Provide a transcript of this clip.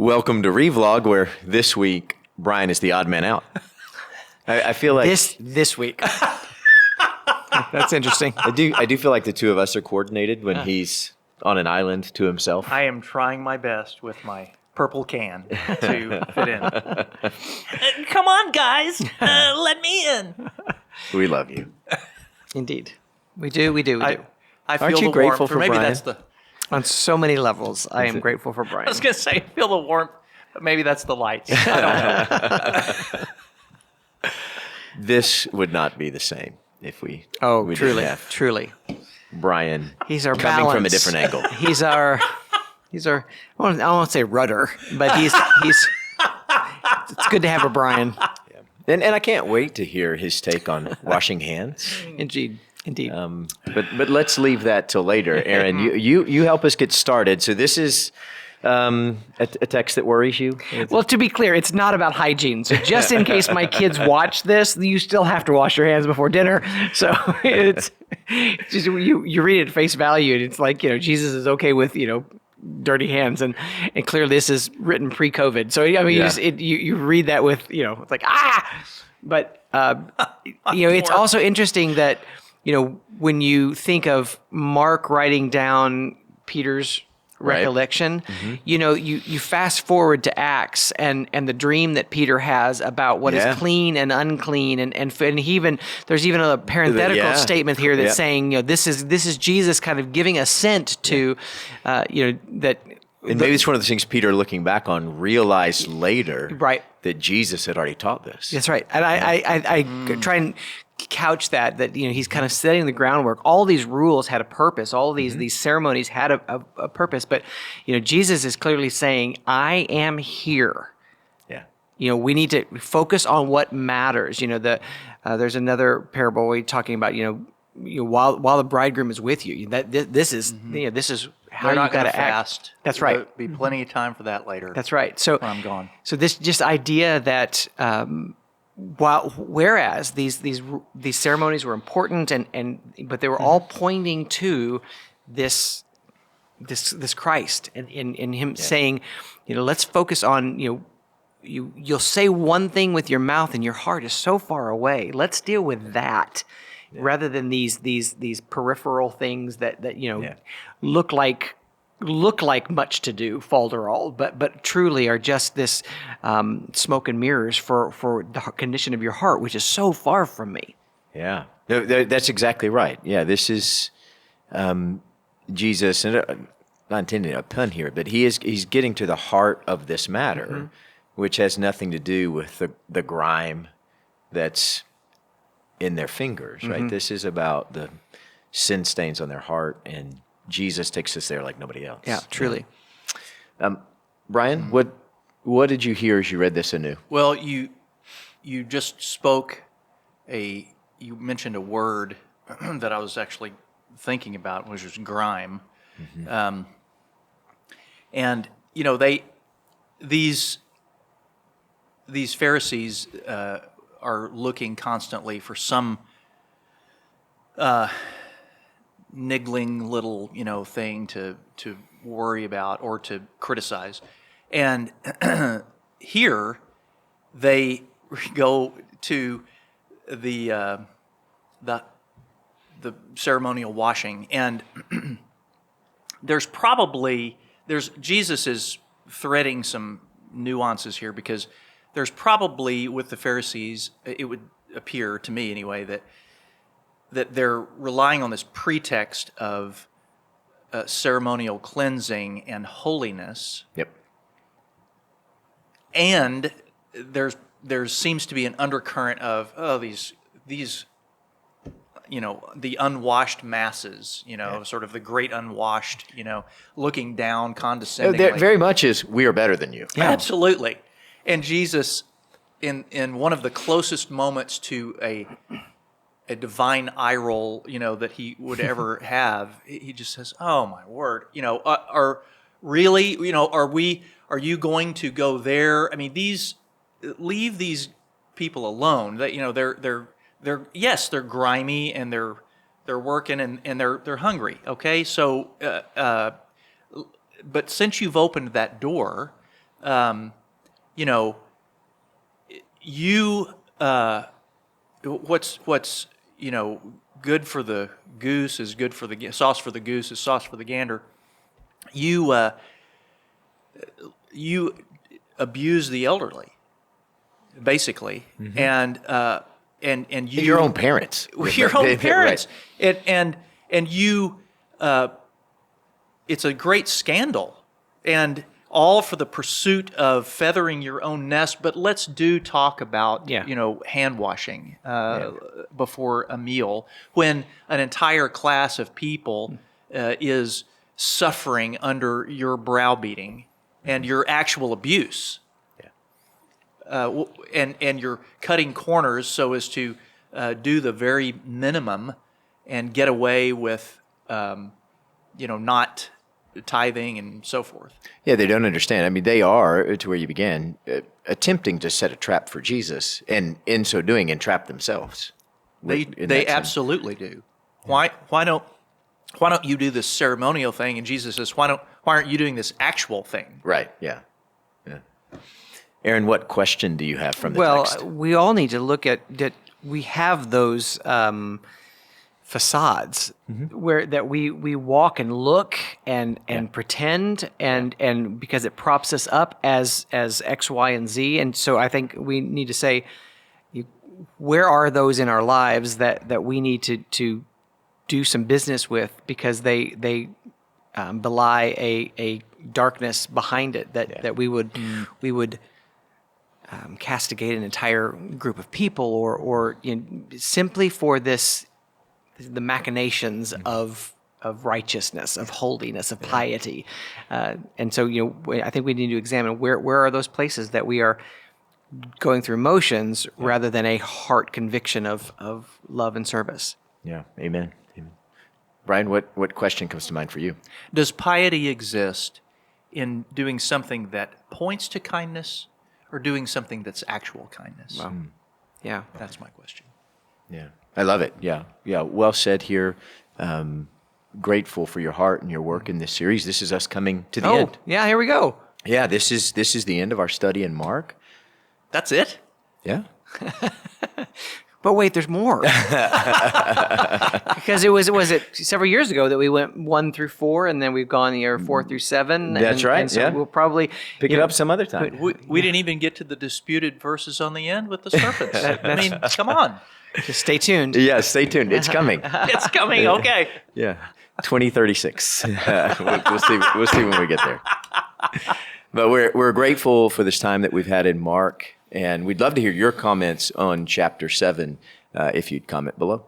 Welcome to Revlog, where this week Brian is the odd man out. I feel like this week. That's interesting. I do feel like the two of us are coordinated when he's on an island to himself. I am trying my best with my purple can to fit in. Come on, guys, let me in. We love you. Indeed, we do. I feel Aren't you the grateful warmth, for or maybe Brian? that's the. On so many levels, I am grateful for Brian. I was gonna say I feel the warmth, but maybe that's the lights. I don't know. This would not be the same if we. Oh, we truly, didn't have Brian. He's our coming balance. from a different angle. He's our. I won't say rudder, but he's. It's good to have a Brian. And I can't wait to hear his take on washing hands. Indeed. But let's leave that till later. Aaron, you help us get started. So this is a text that worries you? Well, to be clear, it's not about hygiene. So just in case my kids watch this, you still have to wash your hands before dinner. So it's just you read it at face value, and it's like, Jesus is okay with, dirty hands, and clearly this is written pre-COVID. So I mean, you read that with, it's like but it's also interesting that when you think of Mark writing down Peter's recollection, you fast forward to Acts and the dream that Peter has about what is clean and unclean, and he even there's even a parenthetical statement here that's saying this is Jesus kind of giving assent to that. And maybe it's one of the things Peter, looking back on, realized later that Jesus had already taught this. That's right. And I try and couch that he's kind of setting the groundwork. All these rules had a purpose. All these ceremonies had a purpose. But Jesus is clearly saying, "I am here." Yeah. We need to focus on what matters. There's another parable where he's talking about while the bridegroom is with you. That this is this is how you got to act. That's right. There'll be plenty of time for that later. That's right. So when I'm gone. So this just idea that whereas these ceremonies were important but they were all pointing to this Christ and in him saying, let's focus on you'll say one thing with your mouth and your heart is so far away. Let's deal with that. Rather than these peripheral things that look like much to do, falderall, but truly are just this smoke and mirrors for the condition of your heart, which is so far from me. Yeah, that's exactly right. Yeah, this is Jesus, and not intending a pun here, but he's getting to the heart of this matter, which has nothing to do with the grime that's in their fingers, right? This is about the sin stains on their heart, and Jesus takes us there like nobody else. Yeah, truly. Brian, what did you hear as you read this anew? Well, you just spoke you mentioned a word that I was actually thinking about, which was grime. And these Pharisees are looking constantly for some niggling little thing to worry about or to criticize, and here they go to the ceremonial washing, and Jesus is threading some nuances here, because there's probably, with the Pharisees, it would appear to me anyway, that they're relying on this pretext of ceremonial cleansing and holiness. Yep. And there seems to be an undercurrent of these the unwashed masses, sort of the great unwashed, looking down condescendingly. There very much is, we are better than you. Yeah. Absolutely. And Jesus, in one of the closest moments to a divine eye roll, that he would ever have, he just says, "Oh my word, are you going to go there? I mean, leave these people alone. That they're grimy and they're working and they're hungry. Okay, so but since you've opened that door, you know, you what's you know good for the goose is good for the sauce for the goose is sauce for the gander. You abuse the elderly, basically, and you Your own parents. your own Right. parents, and you it's a great scandal, and all for the pursuit of feathering your own nest. But let's talk about hand washing before a meal when an entire class of people is suffering under your browbeating and your actual abuse. And you're cutting corners so as to do the very minimum and get away with, not tithing and so forth. Yeah, they don't understand. I mean, they are, to where you began, attempting to set a trap for Jesus, and in so doing, entrap themselves. They absolutely do. Why don't you do this ceremonial thing? And Jesus says, why aren't you doing this actual thing? Right. Yeah. Aaron, what question do you have from the text? Well, we all need to look at that. We have those facades where that we walk and look and pretend and because it props us up as X, Y, and Z. And so I think we need to say, where are those in our lives that we need to do some business with, because they belie a darkness behind it that we would castigate an entire group of people or simply for the machinations of righteousness, of holiness, of piety. And so, I think we need to examine where are those places that we are going through motions rather than a heart conviction of love and service. Yeah. Amen. Brian, what question comes to mind for you? Does piety exist in doing something that points to kindness or doing something that's actual kindness? Wow. Yeah. That's my question. Yeah. I love it. Yeah. Well said here. Grateful for your heart and your work in this series. This is us coming to the end. Yeah, here we go. Yeah, this is the end of our study in Mark. That's it? Yeah. But wait, there's more. Because it was several years ago that we went 1 through 4, and then we've gone here 4 through 7. That's right. And so we'll probably Pick it up some other time. We didn't even get to the disputed verses on the end with the serpents. I mean, come on. Just stay tuned. Yeah, stay tuned. It's coming. It's coming. Okay. Yeah. 2036. We'll see when we get there. But we're grateful for this time that we've had in Mark, and we'd love to hear your comments on chapter 7 if you'd comment below.